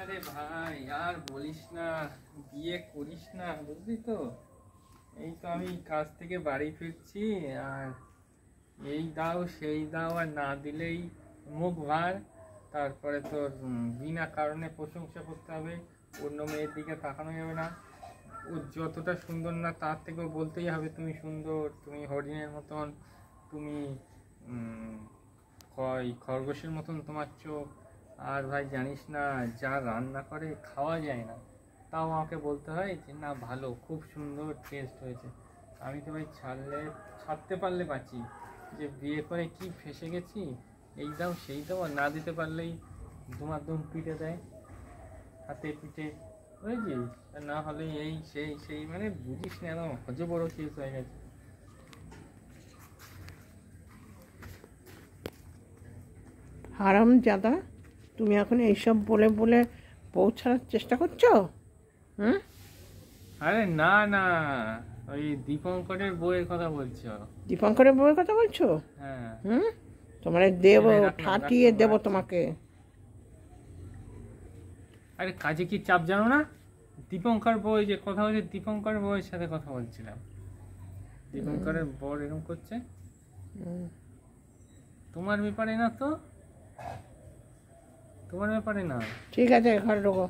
আরে ভাই আর বলিস না, বিয়ে করিস না, বুঝলি তো। এই তো আমি কাজ থেকে বাড়ি ফিরছি, আর এই দাও সেই দাও, আর না দিলেই মুখ ভার। তারপরে তোর বিনা কারণে প্রশংসা করতে হবে, অন্য মেয়ের দিকে তাকানো যাবে না। ও যতটা সুন্দর না তার থেকেও বলতেই হবে তুমি সুন্দর, তুমি হরিণের মতন, তুমি খরগোশের মতন তোমার চোখ। আর ভাই জানিস না, যা রান্না করে খাওয়া যায় না, তাও আমাকে বলতে হয় যে না ভালো, খুব সুন্দর টেস্ট হয়েছে। আমি তো ভাই ছাড়তে পারলে বাঁচি, যে বিয়ে করে কি ফেঁসে গেছি। এই দাও সেই দাও, আর না দিতে পারলেই ধুমাধুম পিটে দেয়, হাতে পিঠে, বুঝেছিস। আর না হলে এই সেই সেই মানে বুঝিস না, একদম হজে বড় কেস হয়ে গেছে। হারামজাদা, তুমি এখন এইসব বলে বলে পৌঁছানোর চেষ্টা করছো? হুম? আরে না না, ওই দীপঙ্করের বইয়ের কথা বলছো? দীপঙ্করের বউয়ের কথা বলছো? হ্যাঁ। হুম? তোমার দেব, রাখ না, ঠাটিয়ে রাখ না, দেব রাখ। তোমাকে। আরে কাজে কি চাপ জানো না? দীপঙ্কর বই যে কথা বলছে, দীপঙ্কর বইয়ের সাথে কথা বলছিলাম। দীপঙ্করের বর এরকম করছে, তোমার ব্যাপারে না তো, তোমার ব্যাপারে না। ঠিক আছে, ঘরে ঢোকো।